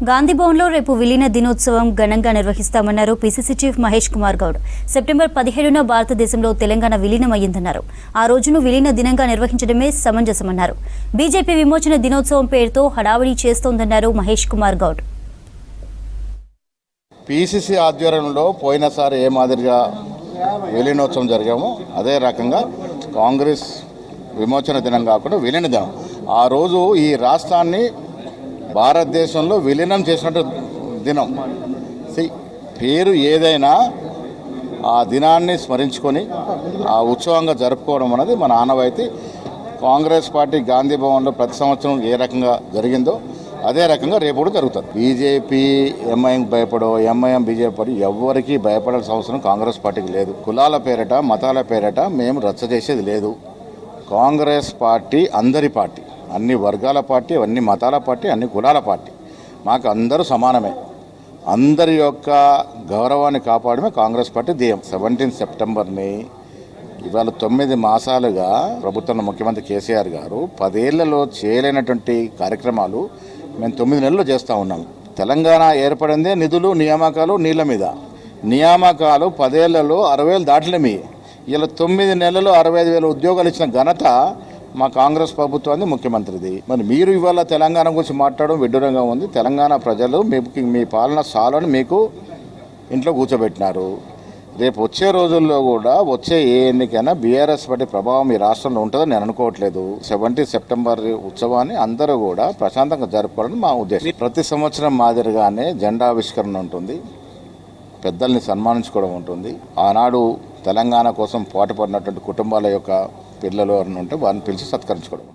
గాంధీభవన్లో రేపు విలీన దినోత్సవం ఘనంగా నిర్వహిస్తామన్నారు PCC chief Mahesh Kumar Goud. September 17న భారతదేశంలో తెలంగాణ విలీనమయ్యిందన్నారు. ఆ రోజును విలీన దినంగా నిర్వహించడమే సమంజసమన్నారు. బీజేపీ విమోచన దినోత్సవం పేరుతో హడావిడి చేస్తోందన్నారు మహేష్ కుమార్ గౌడ్. పీసీసీ ఆధ్వర్యంలో పోయినసారి ఏ మాదిరిగా విలీనోత్సవం జరిగామో అదే రకంగా కాంగ్రెస్ విమోచన దినం కాకుండా విలీన దినం. ఆ రోజు ఈ రాష్ట్రాన్ని భారతదేశంలో విలీనం చేసినట్టు దినం. పేరు ఏదైనా ఆ దినాన్ని స్మరించుకొని ఆ ఉత్సవంగా జరుపుకోవడం అనేది మన ఆనవాయితీ. కాంగ్రెస్ పార్టీ గాంధీ భవన్లో ప్రతి సంవత్సరం ఏ రకంగా జరిగిందో అదే రకంగా రేపు కూడా జరుగుతుంది. బీజేపీ ఎంఐఎం భయపడో, ఎంఐఎం బీజేపీ పడి ఎవరికి భయపడాల్సిన అవసరం కాంగ్రెస్ పార్టీకి లేదు. కులాల పేరట, మతాల పేరట మేము రచ్చ చేసేది లేదు. కాంగ్రెస్ పార్టీ అందరి పార్టీ, అన్ని వర్గాల పార్టీ, అన్ని మతాల పార్టీ, అన్ని కులాల పార్టీ. మాకు అందరూ సమానమే. అందరి యొక్క గౌరవాన్ని కాపాడమే కాంగ్రెస్ పార్టీ ధ్యేయం. 17 సెప్టెంబర్ని ఇవాళ 9 మాసాలుగా ప్రభుత్వంలో ముఖ్యమంత్రి కేసీఆర్ గారు 10 ఏళ్లలో చేయలేనటువంటి కార్యక్రమాలు మేము 9 నెలల్లో చేస్తూ ఉన్నాం. తెలంగాణ ఏర్పడిందే నిధులు, నియామకాలు, నీళ్ళ మీద. నియామకాలు 10 ఏళ్లలో 60,000 దాటలేమి. ఇలా 9 నెలల్లో 65,000 ఉద్యోగాలు ఇచ్చిన ఘనత మా కాంగ్రెస్ ప్రభుత్వాన్ని, ముఖ్యమంత్రిది. మరి మీరు ఇవాళ తెలంగాణ గురించి మాట్లాడడం విడ్డూరంగా ఉంది. తెలంగాణ ప్రజలు మీ పాలన సాలని మీకు ఇంట్లో కూర్చోబెట్టినారు. రేపు వచ్చే రోజుల్లో కూడా వచ్చే ఏ ఎన్నికైనా బీఆర్ఎస్ పార్టీ ప్రభావం ఈ రాష్ట్రంలో ఉంటుందని నేను అనుకోవట్లేదు. 17 సెప్టెంబర్ ఉత్సవాన్ని అందరూ కూడా ప్రశాంతంగా జరుపుకోవాలని మా ఉద్దేశం. ప్రతి సంవత్సరం మాదిరిగానే జెండా ఆవిష్కరణ ఉంటుంది, పెద్దల్ని సన్మానించుకోవడం ఉంటుంది. ఆనాడు తెలంగాణ కోసం పాటుపడినటువంటి కుటుంబాల యొక్క పిల్లలు ఎవరైనా ఉంటే వారిని పిలిచి సత్కరించుకోవడం.